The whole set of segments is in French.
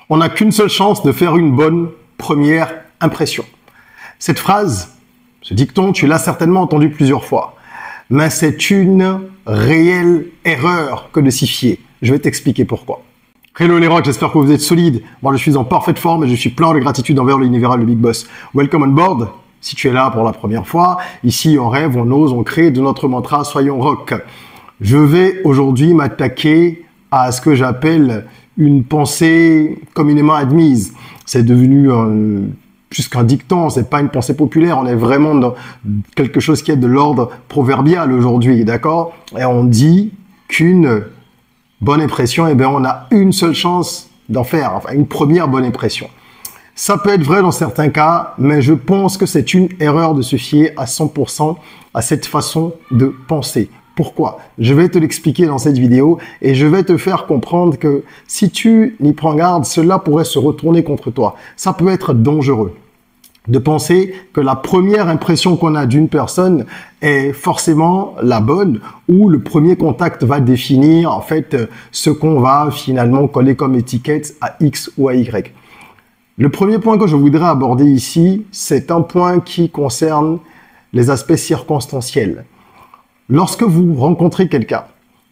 On n'a qu'une seule chance de faire une bonne première impression. Cette phrase, ce dicton, tu l'as certainement entendu plusieurs fois. Mais c'est une réelle erreur que de s'y fier. Je vais t'expliquer pourquoi. Hello les rocks, j'espère que vous êtes solides. Moi, je suis en parfaite forme et je suis plein de gratitude envers l'univers le Big Boss. Welcome on board. Si tu es là pour la première fois, ici on rêve, on ose, on crée de notre mantra Soyons rock. Je vais aujourd'hui m'attaquer à ce que j'appelle une pensée communément admise. C'est devenu plus qu'un dicton, c'est pas une pensée populaire, on est vraiment dans quelque chose qui est de l'ordre proverbial aujourd'hui, d'accord? Et on dit qu'une bonne impression, eh bien, on a une seule chance d'en faire, enfin, une première bonne impression. Ça peut être vrai dans certains cas, mais je pense que c'est une erreur de se fier à 100% à cette façon de penser. Pourquoi? Je vais te l'expliquer dans cette vidéo et je vais te faire comprendre que si tu n'y prends garde, cela pourrait se retourner contre toi. Ça peut être dangereux de penser que la première impression qu'on a d'une personne est forcément la bonne ou le premier contact va définir en fait ce qu'on va finalement coller comme étiquette à X ou à Y. Le premier point que je voudrais aborder ici, c'est un point qui concerne les aspects circonstanciels. Lorsque vous rencontrez quelqu'un,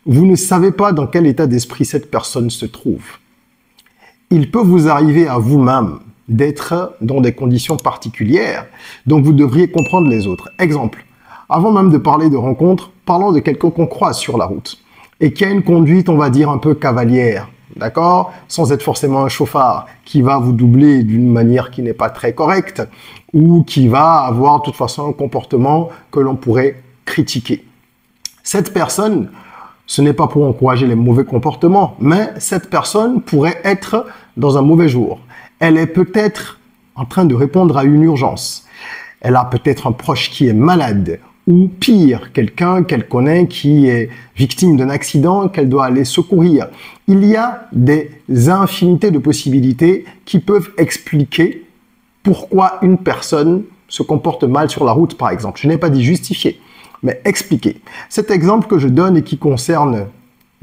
vous ne savez pas dans quel état d'esprit cette personne se trouve. Il peut vous arriver à vous-même d'être dans des conditions particulières, donc vous devriez comprendre les autres. Exemple, avant même de parler de rencontre, parlons de quelqu'un qu'on croise sur la route et qui a une conduite, on va dire, un peu cavalière, d'accord? Sans être forcément un chauffard qui va vous doubler d'une manière qui n'est pas très correcte ou qui va avoir de toute façon un comportement que l'on pourrait critiquer. Cette personne, ce n'est pas pour encourager les mauvais comportements, mais cette personne pourrait être dans un mauvais jour. Elle est peut-être en train de répondre à une urgence. Elle a peut-être un proche qui est malade ou pire, quelqu'un qu'elle connaît qui est victime d'un accident qu'elle doit aller secourir. Il y a des infinités de possibilités qui peuvent expliquer pourquoi une personne se comporte mal sur la route, par exemple. Je n'ai pas dit justifier, mais expliquer. Cet exemple que je donne et qui concerne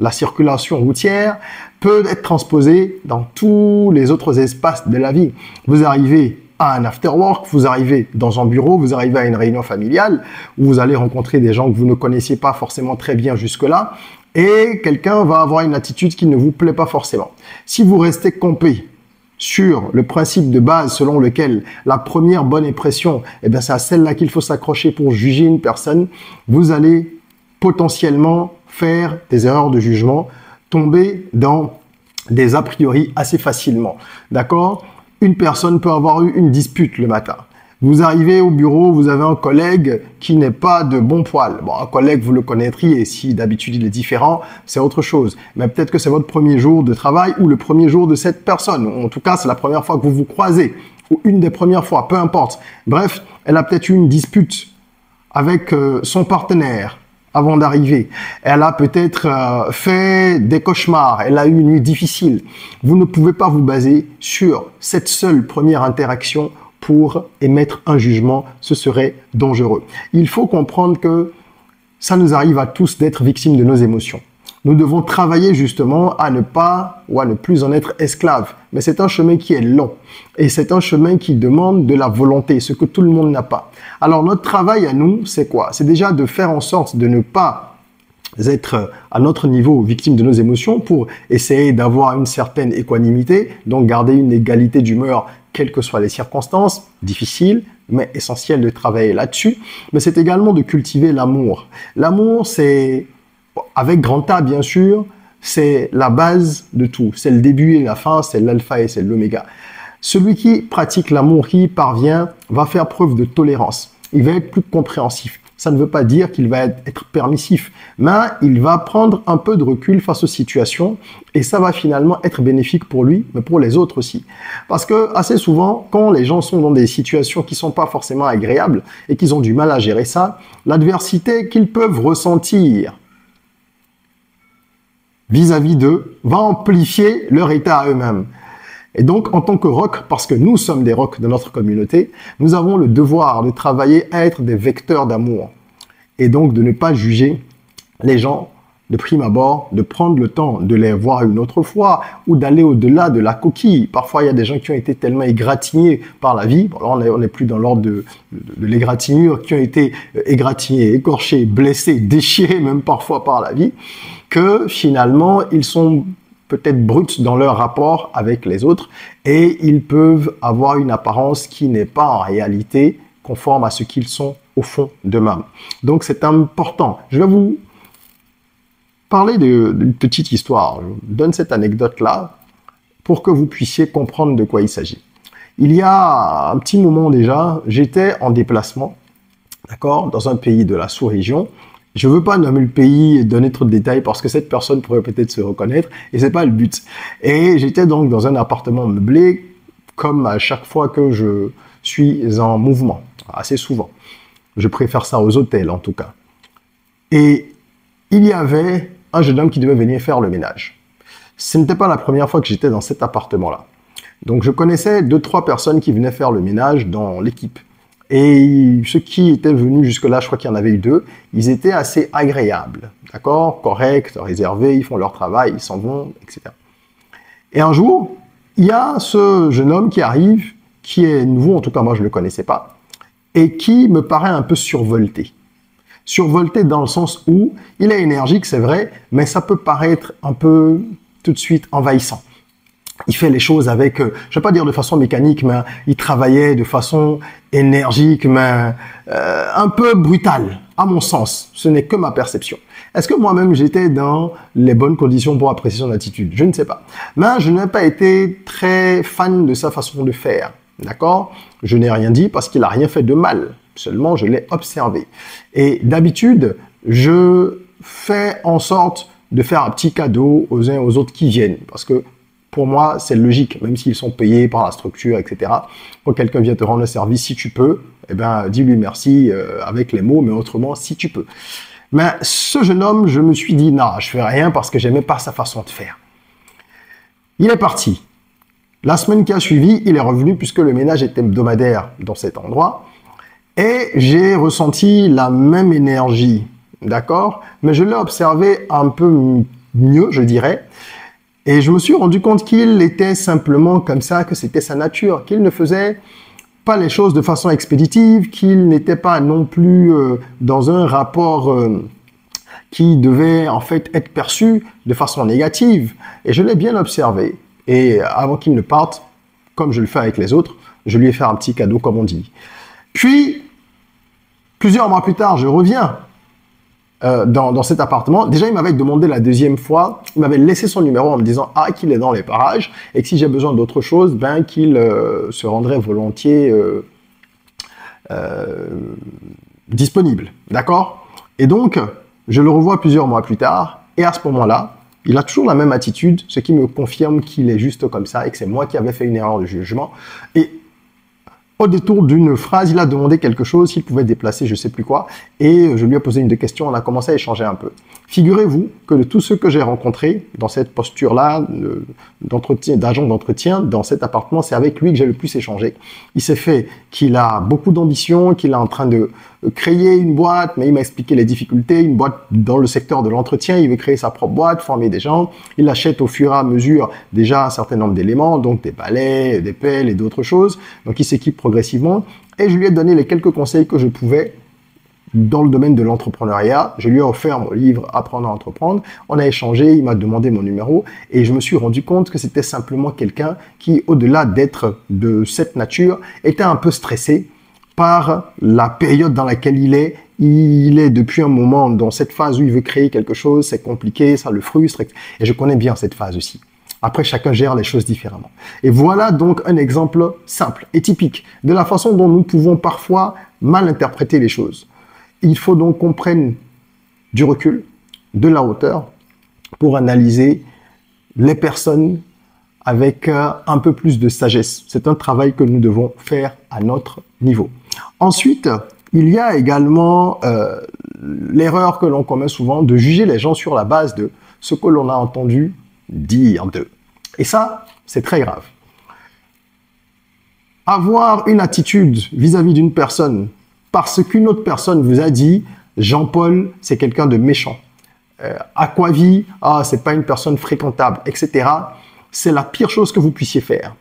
la circulation routière peut être transposé dans tous les autres espaces de la vie. Vous arrivez à un after-work, vous arrivez dans un bureau, vous arrivez à une réunion familiale où vous allez rencontrer des gens que vous ne connaissiez pas forcément très bien jusque-là et quelqu'un va avoir une attitude qui ne vous plaît pas forcément. Si vous restez campé sur le principe de base selon lequel la première bonne impression, eh bien, c'est à celle-là qu'il faut s'accrocher pour juger une personne, vous allez potentiellement faire des erreurs de jugement, tomber dans des a priori assez facilement. D'accord? Une personne peut avoir eu une dispute le matin. Vous arrivez au bureau, vous avez un collègue qui n'est pas de bon poil. Bon, un collègue, vous le connaîtriez. Si d'habitude il est différent, c'est autre chose. Mais peut-être que c'est votre premier jour de travail ou le premier jour de cette personne. En tout cas, c'est la première fois que vous vous croisez ou une des premières fois, peu importe. Bref, elle a peut-être eu une dispute avec son partenaire avant d'arriver. Elle a peut-être fait des cauchemars. Elle a eu une nuit difficile. Vous ne pouvez pas vous baser sur cette seule première interaction pour émettre un jugement, ce serait dangereux. Il faut comprendre que ça nous arrive à tous d'être victimes de nos émotions. Nous devons travailler justement à ne pas ou à ne plus en être esclaves. Mais c'est un chemin qui est long et c'est un chemin qui demande de la volonté, ce que tout le monde n'a pas. Alors notre travail à nous, c'est quoi? C'est déjà de faire en sorte de ne pas être à notre niveau victime de nos émotions pour essayer d'avoir une certaine équanimité, donc garder une égalité d'humeur quelles que soient les circonstances, difficiles, mais essentiel de travailler là-dessus. Mais c'est également de cultiver l'amour. L'amour, c'est, avec grand A bien sûr, c'est la base de tout. C'est le début et la fin, c'est l'alpha et c'est l'oméga. Celui qui pratique l'amour, qui y parvient, va faire preuve de tolérance. Il va être plus compréhensif. Ça ne veut pas dire qu'il va être permissif, mais il va prendre un peu de recul face aux situations et ça va finalement être bénéfique pour lui, mais pour les autres aussi. Parce que assez souvent, quand les gens sont dans des situations qui sont pas forcément agréables et qu'ils ont du mal à gérer ça, l'adversité qu'ils peuvent ressentir vis-à-vis d'eux va amplifier leur état à eux-mêmes. Et donc, en tant que rock, parce que nous sommes des rocks de notre communauté, nous avons le devoir de travailler à être des vecteurs d'amour. Et donc, de ne pas juger les gens de prime abord, de prendre le temps de les voir une autre fois ou d'aller au-delà de la coquille. Parfois, il y a des gens qui ont été tellement égratignés par la vie. Bon, là, on n'est plus dans l'ordre de l'égratignure, qui ont été égratignés, écorchés, blessés, déchirés même parfois par la vie, que finalement, ils sont peut-être bruts dans leur rapport avec les autres et ils peuvent avoir une apparence qui n'est pas en réalité conforme à ce qu'ils sont au fond d'eux-mêmes. Donc, c'est important. Je vais vous parler d'une petite histoire. Je vous donne cette anecdote-là pour que vous puissiez comprendre de quoi il s'agit. Il y a un petit moment déjà, j'étais en déplacement, d'accord, dans un pays de la sous-région. Je ne veux pas nommer le pays et donner trop de détails parce que cette personne pourrait peut-être se reconnaître et c'est pas le but. Et j'étais donc dans un appartement meublé comme à chaque fois que je suis en mouvement, assez souvent. Je préfère ça aux hôtels en tout cas. Et il y avait un jeune homme qui devait venir faire le ménage. Ce n'était pas la première fois que j'étais dans cet appartement-là. Donc je connaissais 2-3 personnes qui venaient faire le ménage dans l'équipe. Et ceux qui étaient venus jusque-là, je crois qu'il y en avait eu 2, ils étaient assez agréables, d'accord, corrects, réservés, ils font leur travail, ils s'en vont, etc. Et un jour, il y a ce jeune homme qui arrive, qui est nouveau, en tout cas moi je ne le connaissais pas, et qui me paraît un peu survolté. Survolté dans le sens où il est énergique, c'est vrai, mais ça peut paraître un peu tout de suite envahissant. Il fait les choses avec, je ne vais pas dire de façon mécanique, mais il travaillait de façon énergique, mais un peu brutale, à mon sens. Ce n'est que ma perception. Est-ce que moi-même j'étais dans les bonnes conditions pour apprécier son attitude? Je ne sais pas. Mais je n'ai pas été très fan de sa façon de faire. D'accord? Je n'ai rien dit parce qu'il n'a rien fait de mal. Seulement, je l'ai observé. Et d'habitude, je fais en sorte de faire un petit cadeau aux uns et aux autres qui viennent. Parce que pour moi, c'est logique, même s'ils sont payés par la structure, etc. Quand quelqu'un vient te rendre le service, si tu peux, eh ben, dis-lui merci avec les mots, mais autrement, si tu peux. Mais ce jeune homme, je me suis dit, non, je fais rien parce que j'aimais pas sa façon de faire. Il est parti. La semaine qui a suivi, il est revenu puisque le ménage était hebdomadaire dans cet endroit. Et j'ai ressenti la même énergie, d'accord? Mais je l'ai observé un peu mieux, je dirais. Et je me suis rendu compte qu'il était simplement comme ça, que c'était sa nature, qu'il ne faisait pas les choses de façon expéditive, qu'il n'était pas non plus dans un rapport qui devait en fait être perçu de façon négative. Et je l'ai bien observé. Et avant qu'il ne parte, comme je le fais avec les autres, je lui ai fait un petit cadeau, comme on dit. Puis, plusieurs mois plus tard, je reviens dans cet appartement. Déjà, il m'avait demandé la deuxième fois, il m'avait laissé son numéro en me disant qu'il est dans les parages et que si j'ai besoin d'autre chose, ben qu'il se rendrait volontiers disponible. D'accord? Et donc, je le revois plusieurs mois plus tard et à ce moment-là, il a toujours la même attitude, ce qui me confirme qu'il est juste comme ça et que c'est moi qui avais fait une erreur de jugement. Et au détour d'une phrase, il a demandé quelque chose, s'il pouvait déplacer je ne sais plus quoi, et je lui ai posé une ou deux questions, on a commencé à échanger un peu. Figurez-vous que de tous ceux que j'ai rencontrés dans cette posture-là, d'agent d'entretien, dans cet appartement, c'est avec lui que j'ai le plus échangé. Il s'est fait qu'il a beaucoup d'ambition, qu'il est en train de créer une boîte, mais il m'a expliqué les difficultés, une boîte dans le secteur de l'entretien, il veut créer sa propre boîte, former des gens, il achète au fur et à mesure déjà un certain nombre d'éléments, donc des balais, des pelles et d'autres choses, donc il s'équipe progressivement, et je lui ai donné les quelques conseils que je pouvais dans le domaine de l'entrepreneuriat. Je lui ai offert mon livre « Apprendre à entreprendre ». On a échangé, il m'a demandé mon numéro et je me suis rendu compte que c'était simplement quelqu'un qui, au-delà d'être de cette nature, était un peu stressé par la période dans laquelle il est. Il est depuis un moment dans cette phase où il veut créer quelque chose, c'est compliqué, ça le frustre et je connais bien cette phase aussi. Après, chacun gère les choses différemment. Et voilà donc un exemple simple et typique de la façon dont nous pouvons parfois mal interpréter les choses. Il faut donc qu'on prenne du recul, de la hauteur, pour analyser les personnes avec un peu plus de sagesse. C'est un travail que nous devons faire à notre niveau. Ensuite, il y a également l'erreur que l'on commet souvent de juger les gens sur la base de ce que l'on a entendu dire d'eux. Et ça, c'est très grave. Avoir une attitude vis-à-vis d'une personne parce qu'une autre personne vous a dit « Jean-Paul, c'est quelqu'un de méchant ». aquavie, ah, c'est pas une personne fréquentable, etc. C'est la pire chose que vous puissiez faire.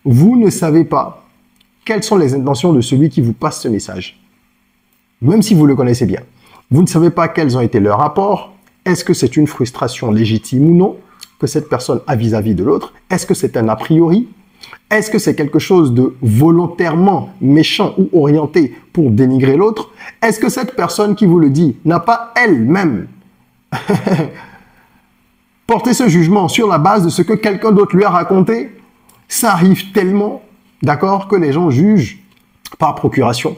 Vous ne savez pas quelles sont les intentions de celui qui vous passe ce message, même si vous le connaissez bien. Vous ne savez pas quels ont été leurs rapports. Est-ce que c'est une frustration légitime ou non que cette personne a vis-à-vis de l'autre? Est-ce que c'est un a priori? Est-ce que c'est quelque chose de volontairement méchant ou orienté pour dénigrer l'autre? Est-ce que cette personne qui vous le dit n'a pas elle-même porté ce jugement sur la base de ce que quelqu'un d'autre lui a raconté? Ça arrive tellement, d'accord, que les gens jugent par procuration,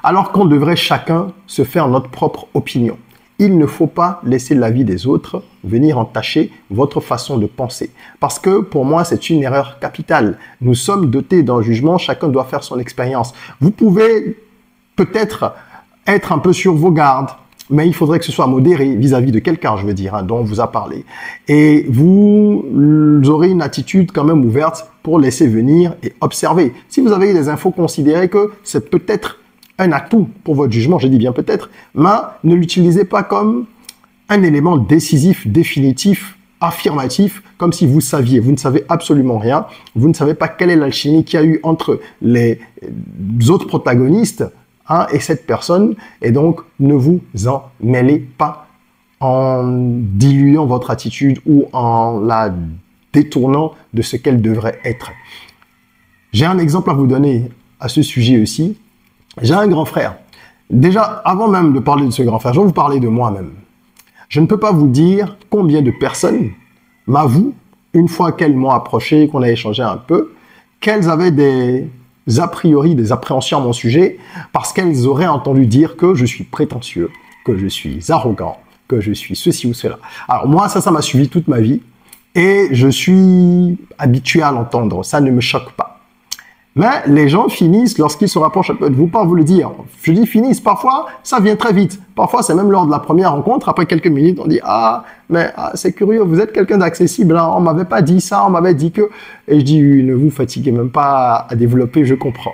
alors qu'on devrait chacun se faire notre propre opinion. Il ne faut pas laisser l'avis des autres venir entacher votre façon de penser. Parce que pour moi, c'est une erreur capitale. Nous sommes dotés d'un jugement, chacun doit faire son expérience. Vous pouvez peut-être être un peu sur vos gardes, mais il faudrait que ce soit modéré vis-à-vis de quelqu'un, je veux dire, hein, dont on vous a parlé. Et vous aurez une attitude quand même ouverte pour laisser venir et observer. Si vous avez des infos, considérez que c'est peut-être un atout pour votre jugement, je dis bien peut-être, mais ne l'utilisez pas comme un élément décisif, définitif, affirmatif, comme si vous saviez. Vous ne savez absolument rien. Vous ne savez pas quelle est l'alchimie qu'il y a eu entre les autres protagonistes, hein, et cette personne, et donc ne vous en mêlez pas en diluant votre attitude ou en la détournant de ce qu'elle devrait être. J'ai un exemple à vous donner à ce sujet aussi. J'ai un grand frère. Déjà, avant même de parler de ce grand frère, je vais vous parler de moi-même. Je ne peux pas vous dire combien de personnes m'avouent, une fois qu'elles m'ont approché, qu'on a échangé un peu, qu'elles avaient des a priori, des appréhensions à mon sujet, parce qu'elles auraient entendu dire que je suis prétentieux, que je suis arrogant, que je suis ceci ou cela. Alors moi, ça m'a suivi toute ma vie, et je suis habitué à l'entendre, ça ne me choque pas. Mais les gens finissent, lorsqu'ils se rapprochent un peu de vous, par vous le dire. Je dis finissent, parfois ça vient très vite. Parfois c'est même lors de la première rencontre, après quelques minutes, on dit « Ah, mais c'est curieux, vous êtes quelqu'un d'accessible, hein, on m'avait pas dit ça, on m'avait dit que… » Et je dis « Ne vous fatiguez même pas à développer, je comprends. »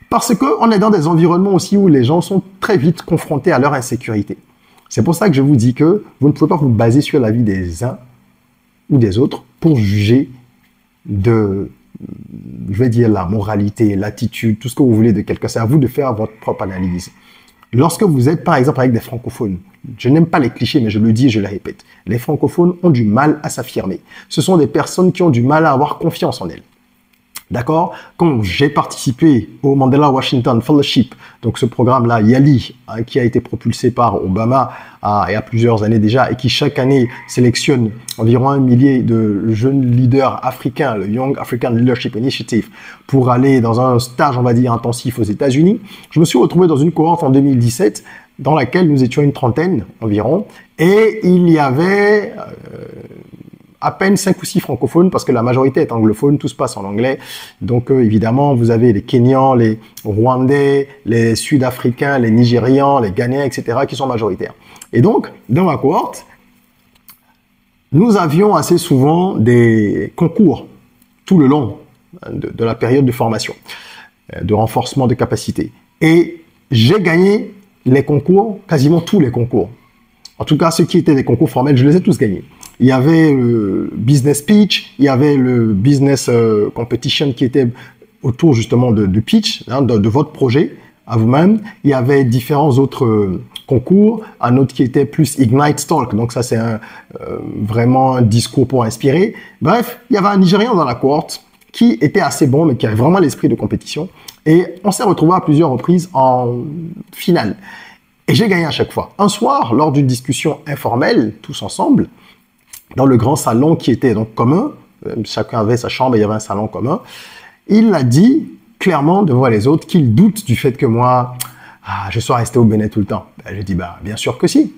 Parce qu'on est dans des environnements aussi où les gens sont très vite confrontés à leur insécurité. C'est pour ça que je vous dis que vous ne pouvez pas vous baser sur l'avis des uns ou des autres pour juger de… je vais dire la moralité, l'attitude, tout ce que vous voulez de quelqu'un. C'est à vous de faire votre propre analyse. Lorsque vous êtes, par exemple, avec des francophones, je n'aime pas les clichés, mais je le dis et je le répète, les francophones ont du mal à s'affirmer. Ce sont des personnes qui ont du mal à avoir confiance en elles. D'accord? Quand j'ai participé au Mandela Washington Fellowship, donc ce programme-là, YALI, hein, qui a été propulsé par Obama il y a plusieurs années déjà et qui chaque année sélectionne environ 1 millier de jeunes leaders africains, le Young African Leadership Initiative, pour aller dans un stage, on va dire, intensif aux États-Unis. Je me suis retrouvé dans une cohorte en 2017 dans laquelle nous étions une trentaine environ et il y avait… à peine 5 ou 6 francophones parce que la majorité est anglophone, tout se passe en anglais. Donc évidemment, vous avez les Kenyans, les Rwandais, les Sud-Africains, les Nigérians, les Ghanéens, etc. qui sont majoritaires. Et donc, dans ma cohorte, nous avions assez souvent des concours tout le long de la période de formation, de renforcement de capacité. Et j'ai gagné les concours, quasiment tous les concours. En tout cas, ceux qui étaient des concours formels, je les ai tous gagnés. Il y avait le business pitch, il y avait le business competition qui était autour justement de pitch, hein, de votre projet à vous-même. Il y avait différents autres concours, un autre qui était plus Ignite Talk, donc ça c'est vraiment un discours pour inspirer. Bref, il y avait un Nigérian dans la cohorte qui était assez bon, mais qui avait vraiment l'esprit de compétition. Et on s'est retrouvé à plusieurs reprises en finale. Et j'ai gagné à chaque fois. Un soir, lors d'une discussion informelle, tous ensemble, dans le grand salon qui était donc commun, chacun avait sa chambre et il y avait un salon commun, il a dit clairement devant les autres qu'il doute du fait que moi, je sois resté au Bénin tout le temps. Ben, je dis, bien sûr que si.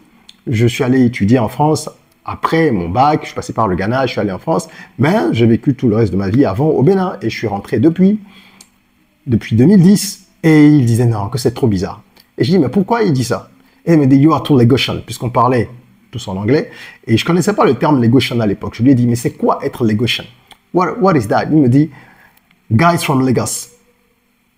Je suis allé étudier en France après mon bac, je suis passé par le Ghana, je suis allé en France, mais j'ai vécu tout le reste de ma vie avant au Bénin et je suis rentré depuis 2010. Et il disait non, que c'est trop bizarre. Et je dis, mais pourquoi il dit ça? Et il me dit, you are too Lagosian, puisqu'on parlait tous en anglais. Et je connaissais pas le terme Lagosian à l'époque. Je lui ai dit, mais c'est quoi être Lagosian? What is that? Il me dit, guys from Lagos,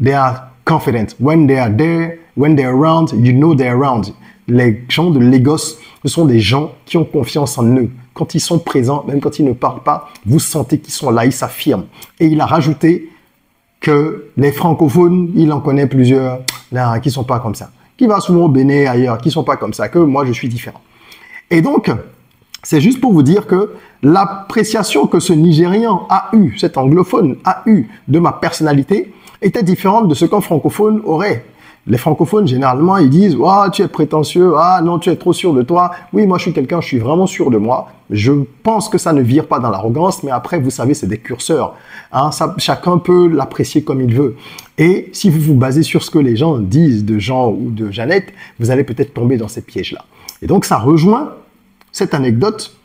they are confident. When they are there, when they are around, you know they are around. Les gens de Lagos Ce sont des gens qui ont confiance en eux. Quand ils sont présents, même quand ils ne parlent pas, vous sentez qu'ils sont là, ils s'affirment. Et il a rajouté que les francophones, il en connaît plusieurs là, qui sont pas comme ça, qui va souvent au Bénin, ailleurs, qui sont pas comme ça, que moi je suis différent. Et donc, c'est juste pour vous dire que l'appréciation que ce Nigérian a eu, cet anglophone a eu de ma personnalité, était différente de ce qu'un francophone aurait. Les francophones, généralement, ils disent « Ah, tu es prétentieux, ah non, tu es trop sûr de toi. » Oui, moi, je suis quelqu'un, je suis vraiment sûr de moi. Je pense que ça ne vire pas dans l'arrogance, mais après, vous savez, c'est des curseurs. Hein, ça, chacun peut l'apprécier comme il veut. Et si vous vous basez sur ce que les gens disent de Jean ou de Jeannette, vous allez peut-être tomber dans ces pièges-là. Et donc, ça rejoint cette anecdote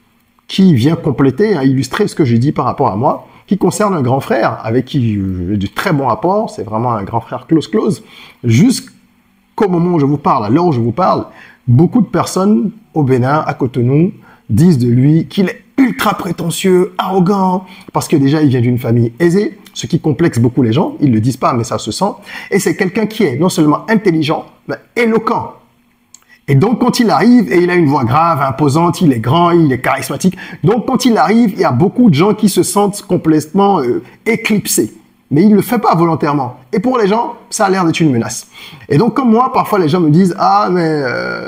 qui vient compléter, à illustrer ce que j'ai dit par rapport à moi, qui concerne un grand frère avec qui j'ai de très bons rapports, c'est vraiment un grand frère close, jusqu'au moment où je vous parle, à l'heure où je vous parle, beaucoup de personnes au Bénin, à Cotonou, disent de lui qu'il est ultra prétentieux, arrogant, parce que déjà il vient d'une famille aisée, ce qui complexe beaucoup les gens, ils ne le disent pas mais ça se sent, et c'est quelqu'un qui est non seulement intelligent, mais éloquent. Et donc, quand il arrive, et il a une voix grave, imposante, il est grand, il est charismatique. Donc, quand il arrive, il y a beaucoup de gens qui se sentent complètement éclipsés. Mais il ne le fait pas volontairement. Et pour les gens, ça a l'air d'être une menace. Et donc, comme moi, parfois, les gens me disent « Ah, mais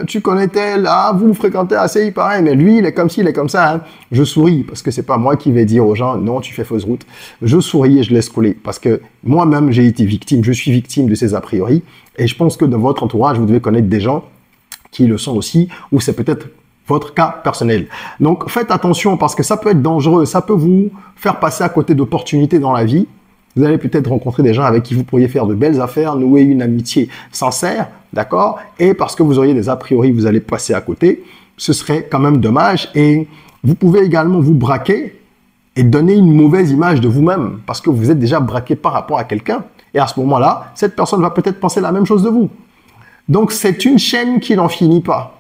tu connais tel, ah, vous le fréquentez assez, il paraît, mais lui, il est comme ci, il est comme ça. Hein. » Je souris, parce que c'est pas moi qui vais dire aux gens « Non, tu fais fausse route. » Je souris et je laisse couler, parce que moi-même, j'ai été victime, je suis victime de ces a priori. Et je pense que dans votre entourage, vous devez connaître des gens qui le sont aussi, ou c'est peut-être votre cas personnel. Donc, faites attention parce que ça peut être dangereux, ça peut vous faire passer à côté d'opportunités dans la vie. Vous allez peut-être rencontrer des gens avec qui vous pourriez faire de belles affaires, nouer une amitié sincère, d'accord? Et parce que vous auriez des a priori, vous allez passer à côté. Ce serait quand même dommage. Et vous pouvez également vous braquer et donner une mauvaise image de vous-même parce que vous êtes déjà braqué par rapport à quelqu'un. Et à ce moment-là, cette personne va peut-être penser la même chose de vous. Donc, c'est une chaîne qui n'en finit pas.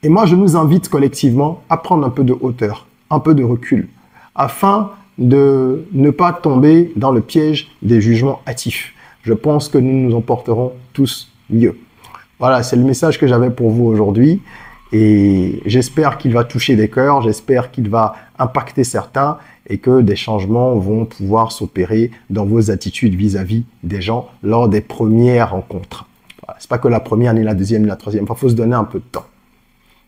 Et moi, je nous invite collectivement à prendre un peu de hauteur, un peu de recul, afin de ne pas tomber dans le piège des jugements hâtifs. Je pense que nous nous en porterons tous mieux. Voilà, c'est le message que j'avais pour vous aujourd'hui. Et j'espère qu'il va toucher des cœurs, j'espère qu'il va impacter certains et que des changements vont pouvoir s'opérer dans vos attitudes vis-à-vis des gens lors des premières rencontres. C'est pas que la première, ni la deuxième, ni la troisième. Il faut se donner un peu de temps.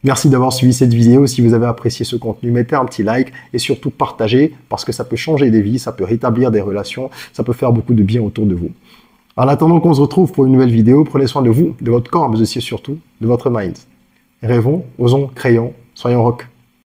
Merci d'avoir suivi cette vidéo. Si vous avez apprécié ce contenu, mettez un petit like et surtout partagez parce que ça peut changer des vies, ça peut rétablir des relations, ça peut faire beaucoup de bien autour de vous. En attendant qu'on se retrouve pour une nouvelle vidéo, prenez soin de vous, de votre corps, mais aussi surtout de votre mind. Rêvons, osons, créons, soyons rock.